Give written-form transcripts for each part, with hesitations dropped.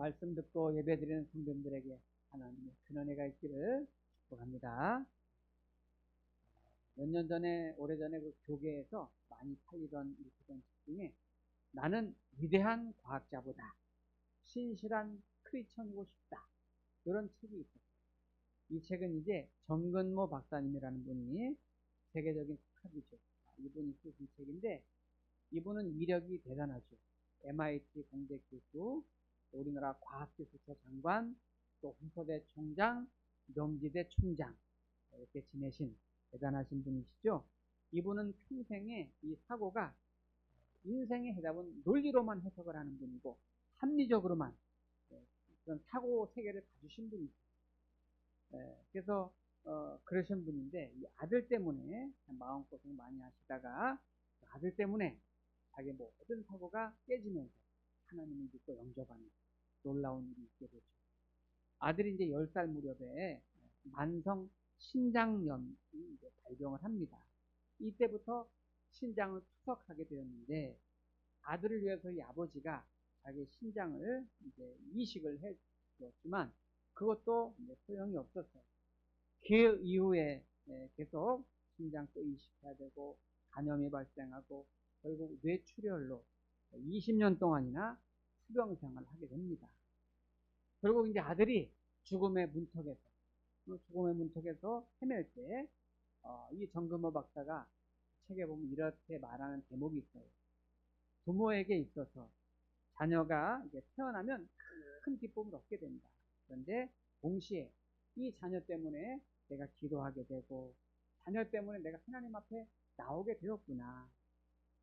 말씀 듣고 예배드리는 성도님들에게 하나님의 큰 은혜가 있기를 축복합니다. 몇 년 전에, 오래전에 그 교계에서 많이 팔리던 그런 책 중에 나는 위대한 과학자보다 신실한 크리스천이고 싶다. 이런 책이 있었어요. 이 책은 이제 정근모 박사님이라는 분이 세계적인 탑이죠. 이분이 쓰신 책인데 이분은 이력이 대단하죠. MIT 공대 교수, 우리나라 과학기술처 장관, 또 홍서대 총장, 명지대 총장 이렇게 지내신 대단하신 분이시죠. 이분은 평생에 이 사고가 인생의 해답은 논리로만 해석을 하는 분이고 합리적으로만 그런 사고 세계를 가주신 분이죠. 그래서 그러신 분인데 이 아들 때문에 마음고생 많이 하시다가 아들 때문에 자기 모든 사고가 깨지면서 하나님을 믿고 영접하는 놀라운 일이 있게 되죠. 아들이 이제 10살 무렵에 만성 신장염이 이제 발병을 합니다. 이때부터 신장을 투석하게 되었는데 아들을 위해서 이 아버지가 자기 신장을 이제 이식을 해줬지만 그것도 이제 소용이 없었어요. 그 이후에 계속 신장 또 이식해야 되고 간염이 발생하고 결국 뇌출혈로 20년 동안이나 수병생활을 하게 됩니다. 결국 이제 아들이 죽음의 문턱에서 헤맬 때 이 정근모 박사가 책에 보면 이렇게 말하는 대목이 있어요. 부모에게 있어서 자녀가 이제 태어나면 큰 기쁨을 얻게 된다. 그런데 동시에 이 자녀 때문에 내가 기도하게 되고 자녀 때문에 내가 하나님 앞에 나오게 되었구나.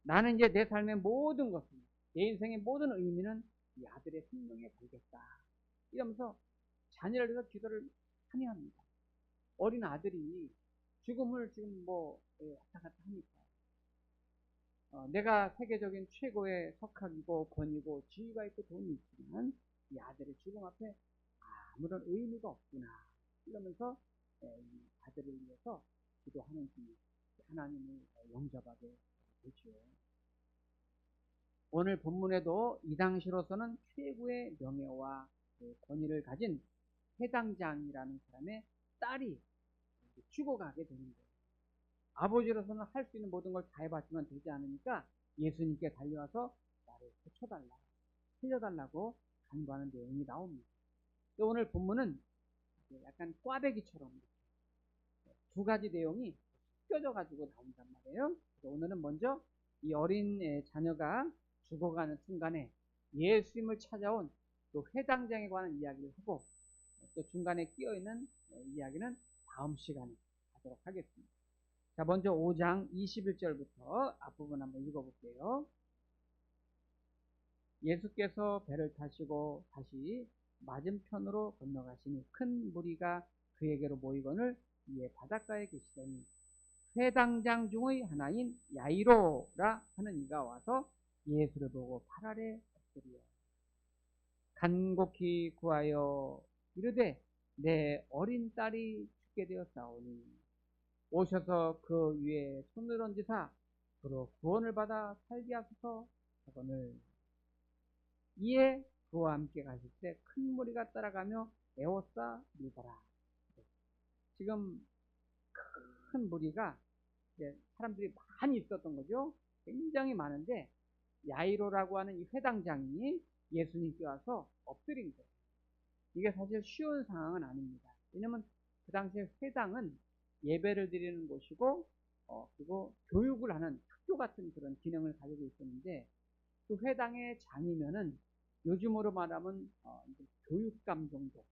나는 이제 내 삶의 모든 것을, 내 인생의 모든 의미는 이 아들의 생명에 걸겠다. 이러면서 자녀를 위해서 기도를 많이 합니다. 어린 아들이 죽음을 지금 왔다 갔다 하니까 내가 세계적인 최고의 석학이고 권위고 지위가 있고 돈이 있지만 이 아들의 죽음 앞에 아무런 의미가 없구나. 이러면서 이 아들을 위해서 기도하는 중에 하나님을 영접하게 되죠. 오늘 본문에도 이 당시로서는 최고의 명예와 권위를 가진 회당장이라는 사람의 딸이 죽어가게 되는 거예요. 아버지로서는 할 수 있는 모든 걸 다 해봤지만 되지 않으니까 예수님께 달려와서 나를 고쳐달라, 살려달라고 간구하는 내용이 나옵니다. 오늘 본문은 약간 꽈배기처럼 두 가지 내용이 껴져 가지고 나온단 말이에요. 오늘은 먼저 이 어린 자녀가 죽어가는 순간에 예수님을 찾아온 또 회당장에 관한 이야기를 하고 또 중간에 끼어있는 이야기는 다음 시간에 하도록 하겠습니다. 자, 먼저 5장 21절부터 앞부분 한번 읽어볼게요. 예수께서 배를 타시고 다시 맞은편으로 건너가시니 큰 무리가 그에게로 모이거늘 이에 바닷가에 계시더니 회당장 중의 하나인 야이로라 하는 이가 와서 예수를 보고 발 아래 엎드려 간곡히 구하여 이르되 내 어린 딸이 죽게 되었사오니 오셔서 그 위에 손을 얹으사 그로 구원을 받아 살게 하소서 하거늘 이에 그와 함께 가실 때 큰 무리가 따라가며 에워싸 밀더라. 지금 큰 무리가 사람들이 많이 있었던 거죠. 굉장히 많은데 야이로라고 하는 이 회당장이 예수님께 와서 엎드린 거예요. 이게 사실 쉬운 상황은 아닙니다. 왜냐면 그 당시에 회당은 예배를 드리는 곳이고 그리고 교육을 하는 학교 같은 그런 기능을 가지고 있었는데 그 회당의 장이면은 요즘으로 말하면 교육감 정도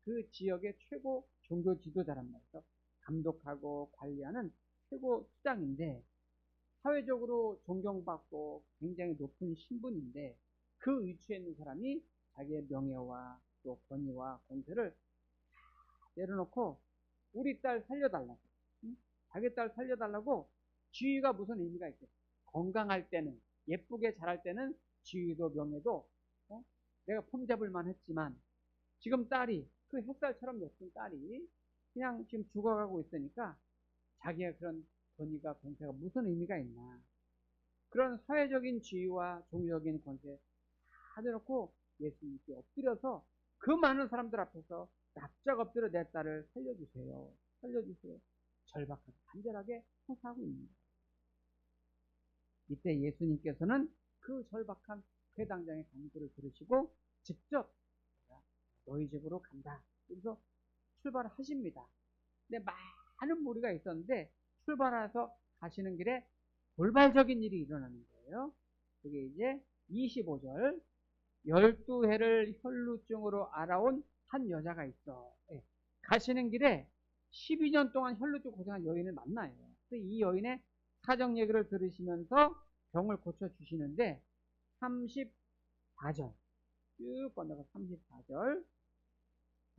그 지역의 최고 종교 지도자란 말이죠. 감독하고 관리하는 최고 수장인데 사회적으로 존경받고 굉장히 높은 신분인데 그 위치에 있는 사람이 자기의 명예와 또 권위와 권세를 내려놓고 우리 딸 살려달라고 자기 딸 살려달라고 지위가 무슨 의미가 있겠어. 건강할 때는 예쁘게 자랄 때는 지위도 명예도 내가 폼잡을만 했지만 지금 딸이 그 햇살처럼 예쁜 딸이 그냥 지금 죽어가고 있으니까 자기의 그런 권위가 권세가 무슨 의미가 있나. 그런 사회적인 지위와 종교적인 권세 다 내놓고 예수님께 엎드려서 그 많은 사람들 앞에서 납작 엎드려 내 딸을 살려주세요. 살려주세요. 절박하게 간절하게 호소하고 있습니다. 이때 예수님께서는 그 절박한 회당장의 간구를 들으시고 직접 너희 집으로 간다. 그래서 출발하십니다. 근데 많은 무리가 있었는데 출발해서 가시는 길에 돌발적인 일이 일어나는 거예요. 그게 이제 25절 12해를 혈루증으로 알아온 한 여자가 있어. 가시는 길에 12년 동안 혈루증 고생한 여인을 만나요. 그래서 이 여인의 사정 얘기를 들으시면서 병을 고쳐주시는데 34절 쭉 건너가 34절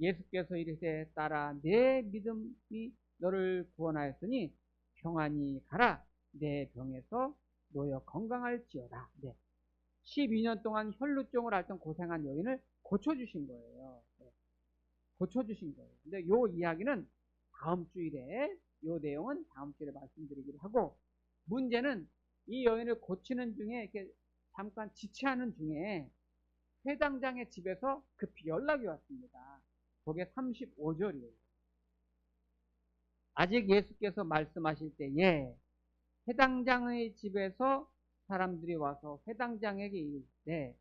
예수께서 이르시되 딸아 내 믿음이 너를 구원하였으니 평안히 가라 내 병에서 놓여 건강할지어다. 네. 12년 동안 혈루증을 앓던 고생한 여인을 고쳐주신 거예요. 네. 고쳐주신 거예요. 근데 요 이야기는 다음 주일에 요 내용은 다음 주일에 말씀드리기로 하고 문제는 이 여인을 고치는 중에 이렇게 잠깐 지체하는 중에 회당장의 집에서 급히 연락이 왔습니다. 그게 35절이에요. 아직 예수께서 말씀하실 때에 회당장의 집에서 사람들이 와서 회당장에게 이르되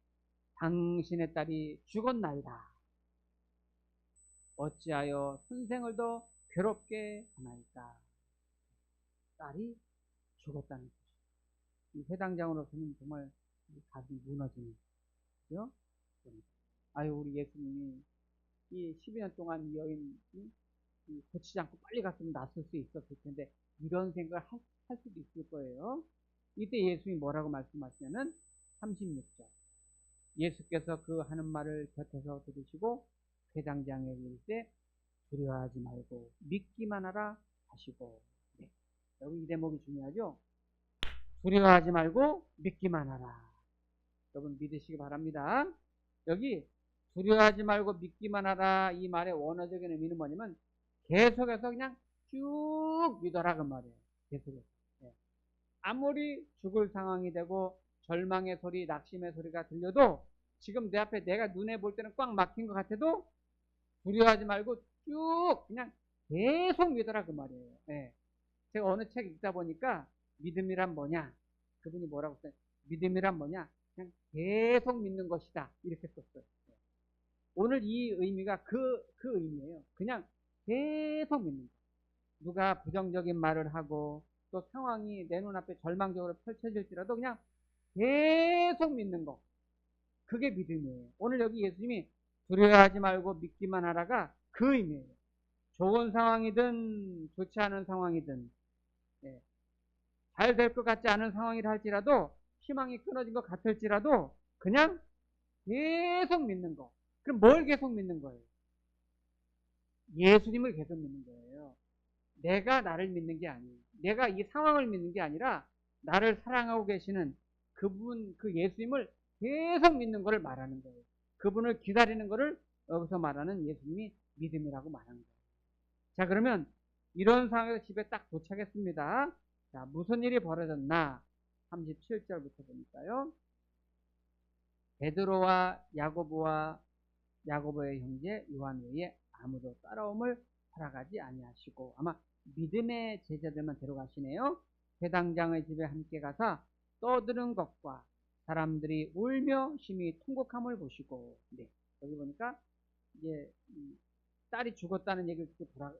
당신의 딸이 죽었나이다. 어찌하여 선생을 더 괴롭게 하나이까. 딸이 죽었다는 거죠. 이 회당장으로서는 정말 가슴이 무너지는 거죠. 아유 우리 예수님이 이 12년 동안 이 여인이 고치지 않고 빨리 갔으면 낫을 수 있었을 텐데 이런 생각을 할 수도 있을 거예요. 이때 예수님이 뭐라고 말씀하시냐면 36절 예수께서 그 하는 말을 곁에서 들으시고 회당장에게 이르되 두려워하지 말고 믿기만 하라 하시고. 네. 여러분 이 대목이 중요하죠. 두려워하지 말고 믿기만 하라. 여러분 믿으시기 바랍니다. 여기 두려워하지 말고 믿기만 하라 이 말의 원어적인 의미는 뭐냐면 계속해서 그냥 쭉 믿어라 그 말이에요. 계속해서. 네. 아무리 죽을 상황이 되고 절망의 소리, 낙심의 소리가 들려도 지금 내 앞에 내가 눈에 볼 때는 꽉 막힌 것 같아도 두려워하지 말고 쭉 그냥 계속 믿어라 그 말이에요. 네. 제가 어느 책 읽다 보니까 믿음이란 뭐냐? 그분이 뭐라고 써요? 믿음이란 뭐냐? 그냥 계속 믿는 것이다. 이렇게 썼어요. 네. 오늘 이 의미가 그 의미예요. 그냥 계속 믿는 것. 누가 부정적인 말을 하고 또 상황이 내 눈앞에 절망적으로 펼쳐질지라도 그냥 계속 믿는 것. 그게 믿음이에요. 오늘 여기 예수님이 두려워하지 말고 믿기만 하라가 그 의미예요. 좋은 상황이든 좋지 않은 상황이든 예. 잘 될 것 같지 않은 상황이라 할지라도 희망이 끊어진 것 같을지라도 그냥 계속 믿는 거. 그럼 뭘 계속 믿는 거예요? 예수님을 계속 믿는 거예요. 내가 나를 믿는 게 아니에요. 내가 이 상황을 믿는 게 아니라 나를 사랑하고 계시는 그분, 그 예수님을 계속 믿는 것을 말하는 거예요. 그분을 기다리는 것을 여기서 말하는 예수님이 믿음이라고 말하는 거예요. 자, 그러면 이런 상황에서 집에 딱 도착했습니다. 자, 무슨 일이 벌어졌나? 37절부터 보니까요. 베드로와 야고보의 형제 요한 외에 아무도 따라옴을 허락하지 아니하시고 아마 믿음의 제자들만 데려가시네요. 회당장의 집에 함께 가서 떠드는 것과 사람들이 울며 심히 통곡함을 보시고 네, 여기 보니까 이제 딸이 죽었다는 얘기를 듣고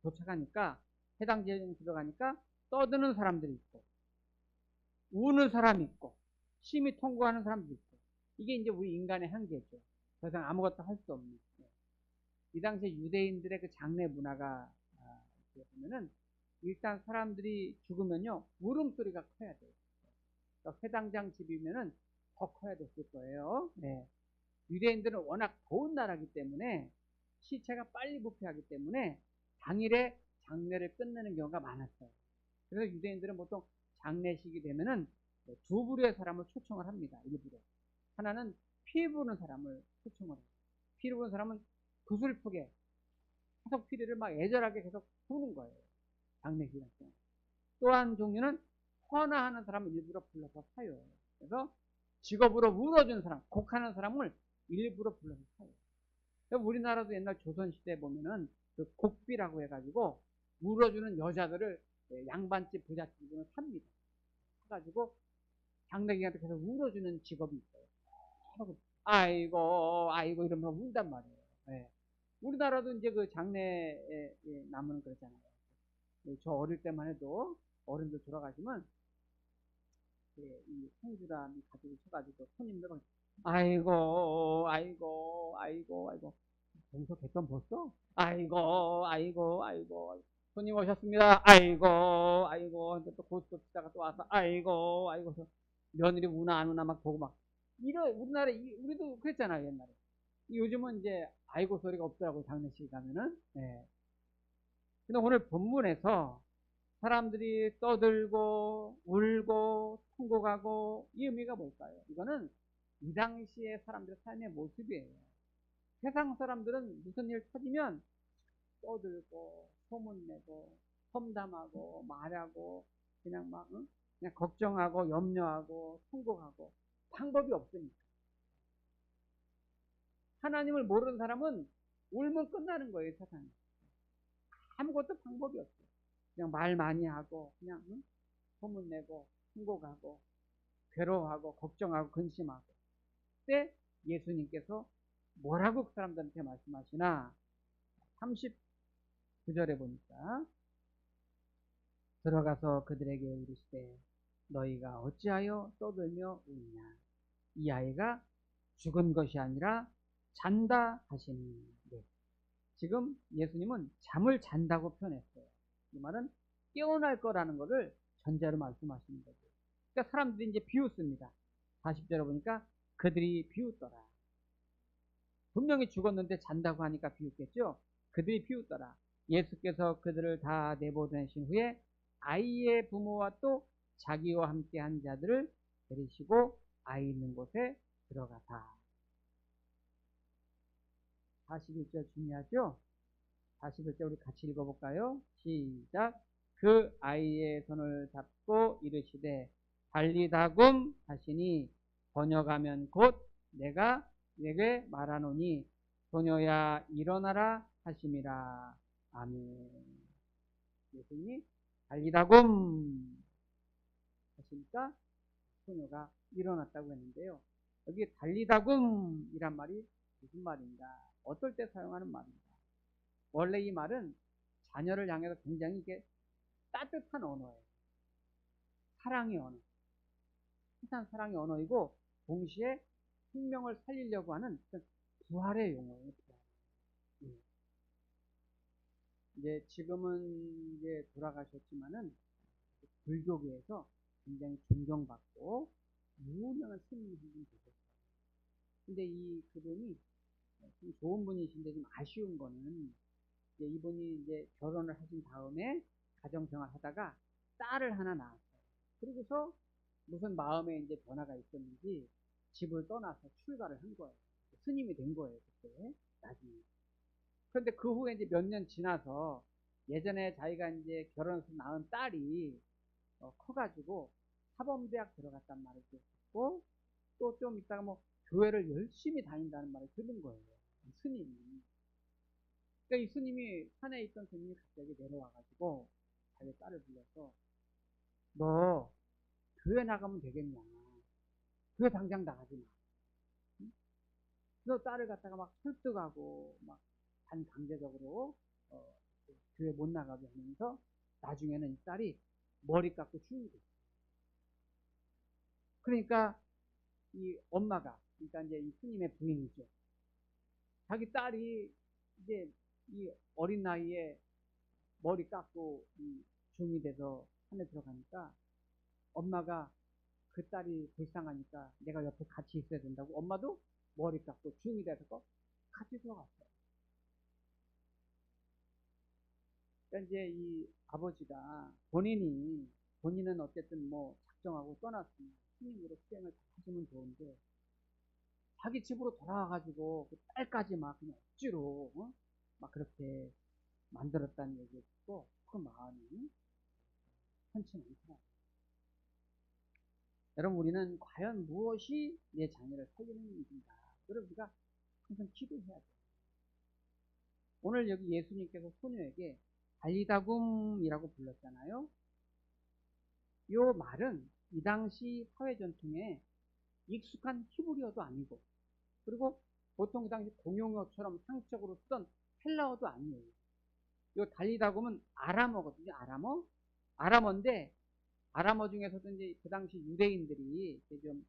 도착하니까 회당장에 들어가니까 떠드는 사람들이 있고 우는 사람이 있고 심히 통곡하는 사람도 있고 이게 이제 우리 인간의 한계죠. 더 이상 아무것도 할 수 없는. 이 당시에 유대인들의 그 장례 문화가 보면은 일단 사람들이 죽으면요 울음소리가 커야 돼요. 그러니까 회당장 집이면은 더 커야 됐을 거예요. 네. 유대인들은 워낙 더운 나라기 때문에 시체가 빨리 부패하기 때문에 당일에 장례를 끝내는 경우가 많았어요. 그래서 유대인들은 보통 장례식이 되면은 두 부류의 사람을 초청을 합니다. 일부러. 하나는 피 부는 사람을 초청을 해요. 피 부는 사람은 구슬프게 계속 피리를 막 애절하게 계속 부는 거예요. 장례식 할 때. 또 한 종류는 헌화하는 사람을 일부러 불러서 사요. 그래서 직업으로 물어준 사람, 곡하는 사람을 일부러 불러서 사요. 우리나라도 옛날 조선시대에 보면은 그 곡비라고 해가지고 물어주는 여자들을 양반집 부잣집으로 삽니다. 사가지고 장래기한테 계속 울어주는 직업이 있어요. 아이고, 아이고, 이러면서 운단 말이에요. 예. 우리나라도 이제 그 장래에 남은 그러잖아요. 저 어릴 때만 해도 어른들 돌아가시면 이 송주람이 가지고 쳐가지고 손님들 막 아이고, 아이고, 아이고, 아이고. 동서 객관 벌써? 아이고, 아이고, 아이고. 손님 오셨습니다. 아이고, 아이고. 또 고스톱 치다가 또 와서 아이고, 아이고. 며느리 우나 안 우나 막 보고 막. 우리나라, 우리도 그랬잖아요, 옛날에. 요즘은 이제 아이고 소리가 없더라고요, 장례식 가면은. 예. 근데 오늘 본문에서 사람들이 떠들고, 울고, 통곡하고, 이 의미가 뭘까요? 이거는 이 당시의 사람들의 삶의 모습이에요. 세상 사람들은 무슨 일 터지면 떠들고 소문내고 험담하고 말하고 그냥 막 응? 그냥 걱정하고 염려하고 통곡하고 방법이 없으니까. 하나님을 모르는 사람은 울면 끝나는 거예요, 세상에. 아무것도 방법이 없어요. 그냥 말 많이 하고 그냥 응? 소문내고 통곡하고 괴로워하고 걱정하고 근심하고. 그때 예수님께서 뭐라고 그 사람들한테 말씀하시나? 39절에 보니까 들어가서 그들에게 이르시되 너희가 어찌하여 떠들며 웃냐? 이 아이가 죽은 것이 아니라 잔다 하시니. 네. 지금 예수님은 잠을 잔다고 표현했어요. 이 말은 깨어날 거라는 것을 전제로 말씀하시는 거죠. 그러니까 사람들이 이제 비웃습니다. 40절에 보니까 그들이 비웃더라. 분명히 죽었는데 잔다고 하니까 비웃겠죠? 그들이 비웃더라. 예수께서 그들을 다 내보내신 후에 아이의 부모와 또 자기와 함께 한 자들을 데리시고 아이 있는 곳에 들어가다. 41절 중요하죠? 41절 우리 같이 읽어볼까요? 시작. 그 아이의 손을 잡고 이르시되 달리다굼 하시니 번역하면 곧 내가 내게 말하노니 소녀야 일어나라 하심이라. 아멘. 예수님이 달리다굼 하시니까 소녀가 일어났다고 했는데요. 여기 달리다굼이란 말이 무슨 말인가? 어떨 때 사용하는 말인가? 원래 이 말은 자녀를 향해서 굉장히 이게 따뜻한 언어예요. 사랑의 언어. 따뜻한 사랑의 언어이고 동시에 생명을 살리려고 하는 부활의 용어예요. 예. 이제 지금은 이제 돌아가셨지만은 불교계에서 굉장히 존경받고 유명한 스님이 한 분 계셨어요. 근데 이 그분이 좀 좋은 분이신데 좀 아쉬운 거는 이제 이분이 이제 결혼을 하신 다음에 가정생활 하다가 딸을 하나 낳았어요. 그리고서 무슨 마음에 이제 변화가 있었는지 집을 떠나서 출가를 한 거예요. 스님이 된 거예요, 그때. 나중에. 그런데 그 후에 이제 몇 년 지나서 예전에 자기가 이제 결혼해서 낳은 딸이 커가지고 사범대학 들어갔단 말을 듣고 또 좀 있다가 뭐 교회를 열심히 다닌다는 말을 들은 거예요. 스님이. 그러니까 이 스님이 산에 있던 스님이 갑자기 내려와가지고 자기 딸을 불러서 너 교회 나가면 되겠냐? 교회 당장 나가지 마. 응? 너 딸을 갖다가 막 설득하고 막 반강제적으로 교회 못 나가게 하면서 나중에는 이 딸이 머리 깎고 죽는 거예요. 그러니까 이 엄마가 그러니까 이제 이 스님의 부인이죠. 자기 딸이 이제 이 어린 나이에 머리 깎고 이 중이 돼서 산에 들어가니까 엄마가 그 딸이 불쌍하니까 내가 옆에 같이 있어야 된다고 엄마도 머리 깎고 중이 돼서 같이 들어갔어요. 그러니까 이제 이 아버지가 본인은 어쨌든 뭐 작정하고 떠났으니 스님으로 수행을 하시면 좋은데 자기 집으로 돌아와가지고 그 딸까지 막 그냥 억지로 막 그렇게 만들었다는 얘기를 듣고 그 마음이 편치 않더라고요. 여러분 우리는 과연 무엇이 내 자녀를 살리는 일인가? 그래서 우리가 항상 기도해야 돼. 오늘 여기 예수님께서 소녀에게 달리다굼이라고 불렀잖아요. 이 말은 이 당시 사회 전통에 익숙한 히브리어도 아니고, 그리고 보통 그 당시 공용어처럼 상식적으로 쓰던 헬라어도 아니에요. 이 달리다굼은 아람어거든요. 아람어인데 아람어 중에서도 이제 그 당시 유대인들이 좀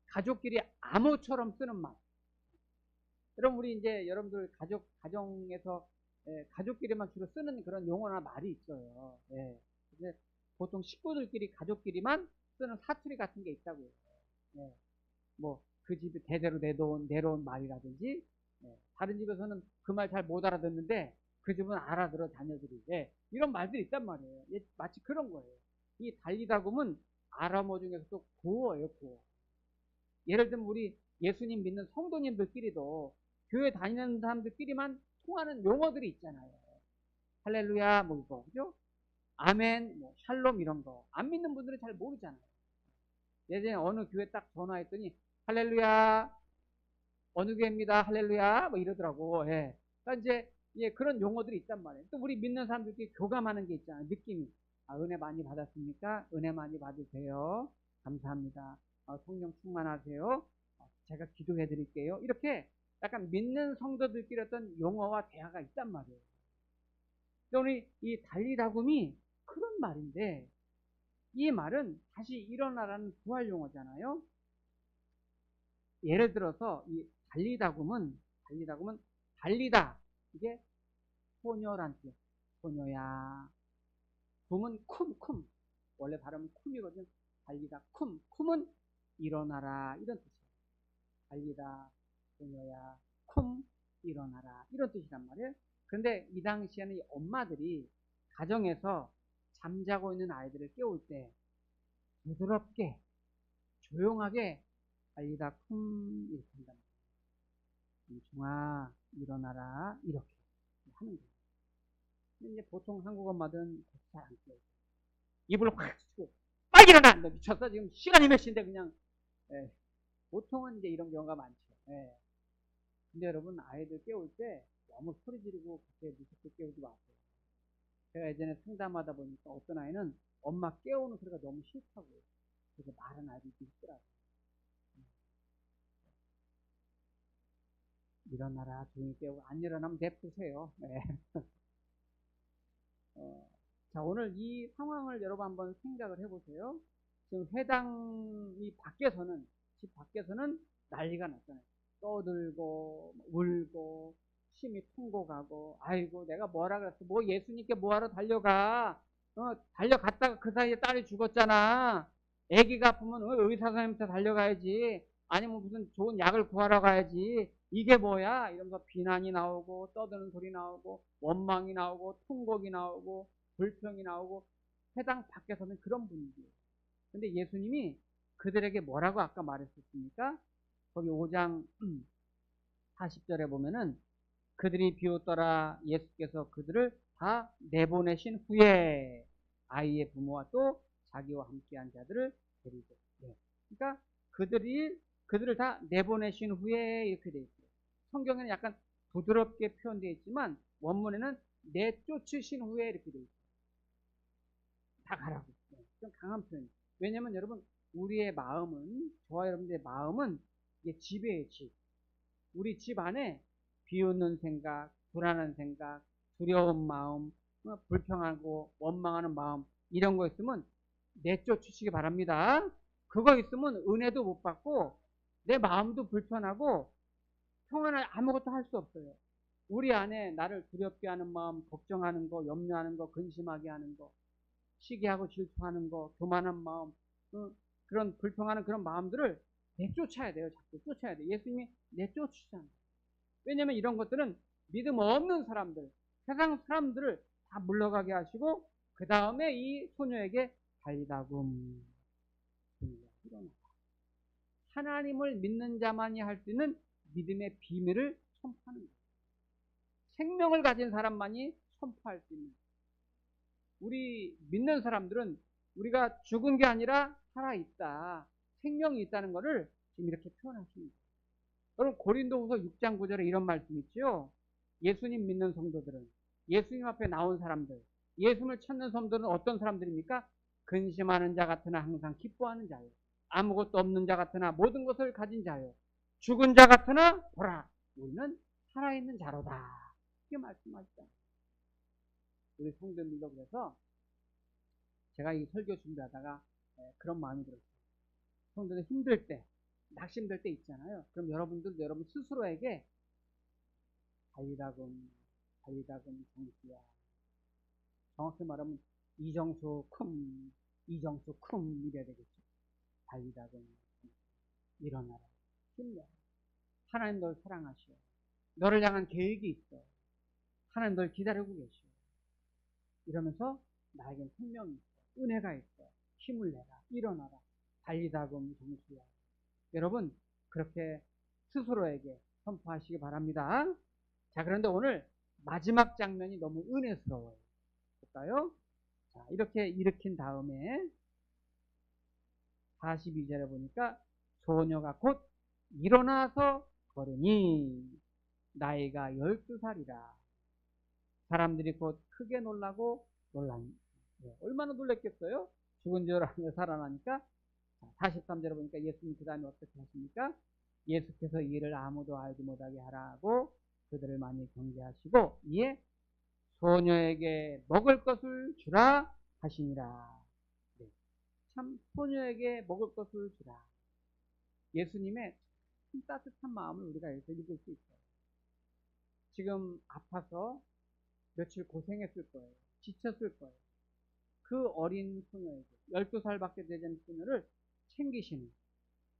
가족끼리 암호처럼 쓰는 말. 그럼 우리 이제 여러분들 가정에서 가족끼리만 주로 쓰는 그런 용어나 말이 있어요. 예. 근데 보통 식구들끼리 가족끼리만 쓰는 사투리 같은 게 있다고요. 예. 뭐 그 집이 대대로 내려온 말이라든지, 다른 집에서는 그 말 잘 못 알아듣는데 그 집은 알아들어 자녀들이. 이런 말들이 있단 말이에요. 마치 그런 거예요. 이 달리다굼은 아람어 중에서도 고어예요, 고어. 예를 들면 우리 예수님 믿는 성도님들끼리도 교회 다니는 사람들끼리만 통하는 용어들이 있잖아요. 할렐루야, 뭐 이거, 그죠? 아멘, 뭐 샬롬 이런 거. 안 믿는 분들은 잘 모르잖아요. 예전에 어느 교회 딱 전화했더니 할렐루야, 어느 교회입니다, 할렐루야, 뭐 이러더라고. 예. 그러니까 이제 그런 용어들이 있단 말이에요. 또 우리 믿는 사람들끼리 교감하는 게 있잖아요. 느낌이. 은혜 많이 받았습니까? 은혜 많이 받으세요. 감사합니다. 성령 충만하세요. 제가 기도해 드릴게요. 이렇게 약간 믿는 성도들끼리 어떤 용어와 대화가 있단 말이에요. 우리 이 달리다굼이 그런 말인데, 이 말은 다시 일어나라는 부활 용어잖아요. 예를 들어서 이 달리다굼은 달리다, 이게 소녀란 뜻. 소녀야. 굼은 쿰. 원래 발음은 쿰이거든. 달리다 쿰은 일어나라 이런 뜻이에요. 달리다 소녀야 쿰 일어나라 이런 뜻이란 말이에요. 그런데 이 당시에는 이 엄마들이 가정에서 잠자고 있는 아이들을 깨울 때 부드럽게 조용하게 달리다 쿰 이렇게 한다. 이중아 일어나라 이렇게 하는 거예요. 근데 이제 보통 한국 엄마들은 잘 안 깨요. 이불을 확 치고 빨리 일어나! 너 미쳤어? 지금 시간이 몇 시인데 그냥. 보통은 이제 이런 경우가 많죠. 근데 여러분 아이들 깨울 때 너무 소리 지르고 그렇게 무섭게 깨우지 마세요. 제가 예전에 상담하다 보니까 어떤 아이는 엄마 깨우는 소리가 너무 싫다고 해요. 그래서 말은 아이들이 있더라고요. 일어나라 조용히 깨우고 안 일어나면 냅두세요. 자, 오늘 이 상황을 여러분 한번 생각을 해보세요. 지금 회당이 밖에서는, 집 밖에서는 난리가 났잖아요. 떠들고, 울고, 심히 통곡하고, 아이고, 내가 뭐라 그랬어. 뭐 예수님께 뭐하러 달려가. 달려갔다가 그 사이에 딸이 죽었잖아. 아기가 아프면 의사 선생님한테 달려가야지. 아니면 무슨 좋은 약을 구하러 가야지. 이게 뭐야? 이러면서 비난이 나오고, 떠드는 소리 나오고, 원망이 나오고, 통곡이 나오고, 불평이 나오고, 회당 밖에서는 그런 분위기예요. 근데 예수님이 그들에게 뭐라고 아까 말했었습니까? 거기 5장 40절에 보면은 그들이 비웃더라. 예수께서 그들을 다 내보내신 후에 아이의 부모와 또 자기와 함께한 자들을 데리고. 그러니까 그들을 다 내보내신 후에 이렇게 돼 있어요. 성경에는 약간 부드럽게 표현되어 있지만 원문에는 내쫓으신 후에 이렇게 돼 있어요. 다 가라고. 좀 강한 표현이에요. 왜냐면 여러분 우리의 마음은, 저와 여러분들의 마음은 이게 집이에요, 집. 우리 집 안에 비웃는 생각, 불안한 생각, 두려운 마음, 불평하고 원망하는 마음 이런 거 있으면 내쫓으시기 바랍니다. 그거 있으면 은혜도 못 받고 내 마음도 불편하고 평안을 아무것도 할 수 없어요. 우리 안에 나를 두렵게 하는 마음, 걱정하는 거, 염려하는 거, 근심하게 하는 거, 시기하고 질투하는 거, 교만한 마음, 그런 불평하는 그런 마음들을 내쫓아야 돼요. 자꾸 쫓아야 돼요. 예수님이 내쫓으시잖아요. 왜냐면 이런 것들은 믿음 없는 사람들, 세상 사람들을 다 물러가게 하시고 그 다음에 이 소녀에게 달리다굼 일어나. 하나님을 믿는 자만이 할 수 있는 믿음의 비밀을 선포하는 거예요. 생명을 가진 사람만이 선포할 수 있는. 우리 믿는 사람들은 우리가 죽은 게 아니라 살아있다. 생명이 있다는 것을 지금 이렇게 표현하십니다. 여러분 고린도후서 6장 9절에 이런 말씀 있죠. 예수님 믿는 성도들은, 예수님 앞에 나온 사람들, 예수님을 찾는 성도들은 어떤 사람들입니까? 근심하는 자 같으나 항상 기뻐하는 자요, 아무것도 없는 자 같으나 모든 것을 가진 자요, 죽은 자 같으나 보라 우리는 살아있는 자로다. 이게 말씀하시죠. 우리 성도님도. 그래서 제가 이 설교 준비하다가 그런 마음이 들었어요. 성도들 힘들 때, 낙심될 때 있잖아요. 그럼 여러분들도 여러분 스스로에게 달리다금 정수야, 정확히 말하면 이정수 쿰 이래야 되겠죠. 달리다금 일어나라, 힘내. 하나님 널 사랑하시오. 너를 향한 계획이 있어. 하나님 널 기다리고 계시오. 이러면서 나에겐 생명이 있어, 은혜가 있어, 힘을 내라, 일어나라, 달리다금 정수야. 여러분 그렇게 스스로에게 선포하시기 바랍니다. 자, 그런데 오늘 마지막 장면이 너무 은혜스러워요. 볼까요? 자, 이렇게 일으킨 다음에 42절에 보니까 소녀가 곧 일어나서 걸으니 나이가 12살이라. 사람들이 곧 크게 놀라고 얼마나 놀랐겠어요? 죽은 줄 알았는데 살아나니까. 43절에 보니까 예수님 그 다음에 어떻게 하십니까? 예수께서 이 일을 아무도 알지 못하게 하라고 그들을 많이 경계하시고 이에 소녀에게 먹을 것을 주라 하시니라. 네. 참 소녀에게 먹을 것을 주라. 예수님의 참 따뜻한 마음을 우리가 여기서 읽을 수 있어요. 지금 아파서 며칠 고생했을 거예요. 지쳤을 거예요. 그 어린 소녀에게 12살밖에 되지 않은 소녀를 챙기시는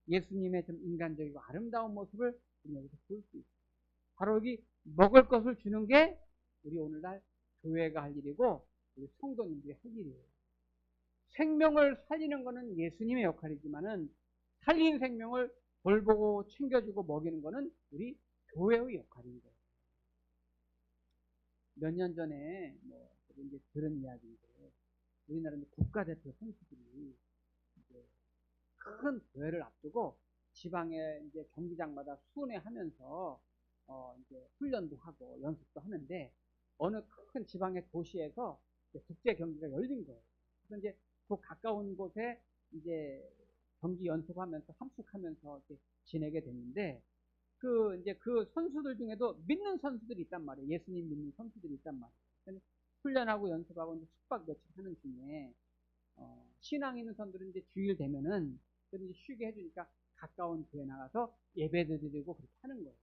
예수님의 좀 인간적이고 아름다운 모습을 여기서 볼 수 있어요. 바로 여기 먹을 것을 주는 게 우리 오늘날 교회가 할 일이고 우리 성도님들이 할 일이에요. 생명을 살리는 것은 예수님의 역할이지만은 살린 생명을 돌보고 챙겨주고 먹이는 것은 우리 교회의 역할인 거예요. 몇 년 전에 이제 들은 이야기인데 우리나라 국가대표 선수들이 이제 큰 대회를 앞두고 지방의 이제 경기장마다 순회하면서 이제 훈련도 하고 연습도 하는데 어느 큰 지방의 도시에서 국제 경기가 열린 거예요. 그래서 이제 그 가까운 곳에 이제 경기 연습하면서 합숙하면서 이렇게 지내게 됐는데 이제 그 선수들 중에도 믿는 선수들이 있단 말이에요. 예수님 믿는 선수들이 있단 말이에요. 훈련하고 연습하고 이제 숙박 며칠 하는 중에 신앙 있는 선수들은 이제 주일 되면은 그래도 이제 쉬게 해주니까 가까운 교회 나가서 예배도 드리고 그렇게 하는 거예요.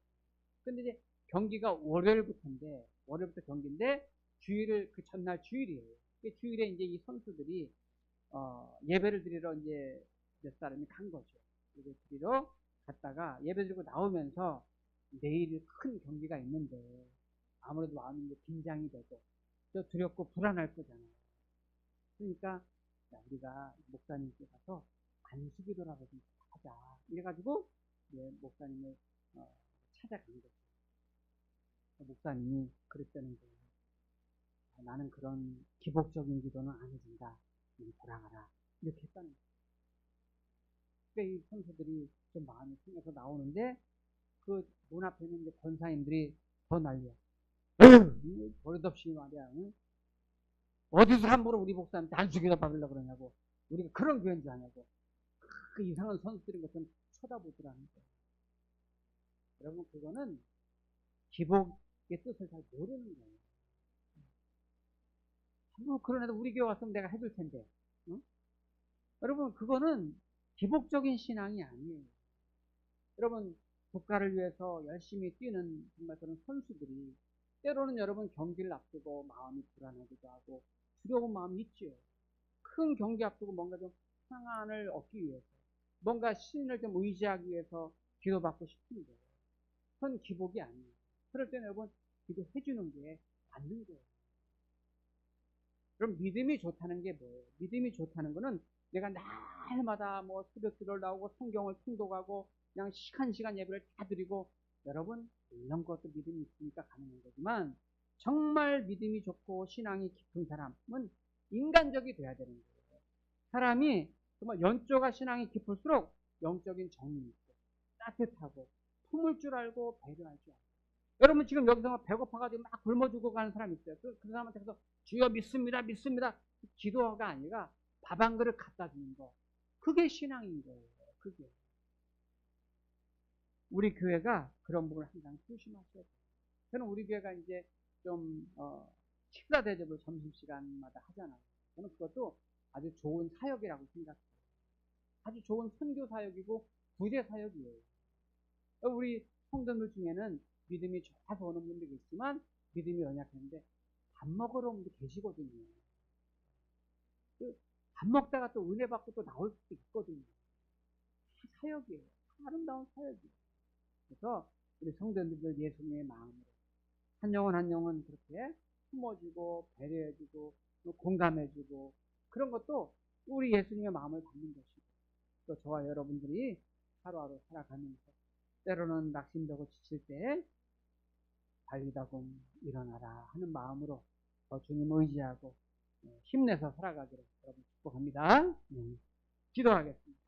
근데 이제 경기가 월요일부터 경기인데 주일을 그 전날 주일이에요. 그 주일에 이제 이 선수들이 예배를 드리러 이제 몇 사람이 간 거죠. 예배 드리러 갔다가 예배 드리고 나오면서 내일 큰 경기가 있는데 아무래도 마음이 이제 긴장이 되고 또 두렵고 불안할 거잖아요. 그러니까 우리가 목사님께 가서 안수기도라도 좀 하자. 이래가지고 목사님을 찾아간 거죠. 목사님이 그랬다는 거예요. 나는 그런 기복적인 기도는 안 해준다. 돌아가라. 이렇게 했다는 거예요. 그러니까 이 선수들이 좀 마음이 생겨서 나오는데 그 문 앞에 있는 이제 권사님들이 더 난리야. 버릇없이 말이야. 응? 어디서 함부로 우리 목사님한테 안수기도 받으려고 그러냐고. 우리가 그런 교회인 줄 아냐고. 그 이상한 선수들인 것처럼 쳐다보더라는 거예요. 여러분 그거는 기복의 뜻을 잘 모르는 거예요. 그런 애들 우리 교회 왔으면 내가 해줄 텐데. 응? 여러분 그거는 기복적인 신앙이 아니에요. 여러분 국가를 위해서 열심히 뛰는 정말 그런 선수들이 때로는 여러분 경기를 앞두고 마음이 불안하기도 하고 두려운 마음이 있죠. 큰 경기 앞두고 뭔가 좀 평안을 얻기 위해서 뭔가 신을 좀 의지하기 위해서 기도받고 싶은데 그건 기복이 아니에요. 그럴 때는 여러분 기도해 주는 게 맞는 거예요. 그럼 믿음이 좋다는 게 뭐예요? 믿음이 좋다는 거는 내가 날마다 뭐 새벽 기도를 나오고 성경을 통독하고 그냥 시간 예배를 다 드리고 여러분 이런 것도 믿음이 있으니까 가능한 거지만 정말 믿음이 좋고 신앙이 깊은 사람은 인간적이 돼야 되는 거예요. 사람이 정말 연조가 신앙이 깊을수록 영적인 정이 있고 따뜻하고 품을 줄 알고 배려할 줄 알고. 여러분 지금 여기서 막 배고파가지고 막 굶어 죽어 가는 사람 있어요. 그 사람한테 서 주여 믿습니다, 믿습니다. 기도가 아니라 밥 한 그릇 갖다 주는 거. 그게 신앙인 거예요. 그게. 우리 교회가 그런 부분을 항상 조심하셔야 돼요. 저는 우리 교회가 이제 좀 식사 대접을 점심시간마다 하잖아요. 저는 그것도 아주 좋은 사역이라고 생각해요. 아주 좋은 선교 사역이고 구제 사역이에요. 우리 성도들 중에는 믿음이 좋아서 오는 분들이 있지만 믿음이 연약한데 밥 먹으러 온 분들 계시거든요. 밥 먹다가 또 은혜 받고 또 나올 수도 있거든요. 사역이에요. 아름다운 사역이에요. 그래서 우리 성도들 예수님의 마음으로 한 영혼 한 영혼 그렇게 품어주고 배려해주고 공감해주고 그런 것도 우리 예수님의 마음을 받는 것이고 또 저와 여러분들이 하루하루 살아가면서 때로는 낙심되고 지칠 때 달리다곰 일어나라 하는 마음으로 주님 의지하고 힘내서 살아가기를 여러분 축복합니다. 기도하겠습니다.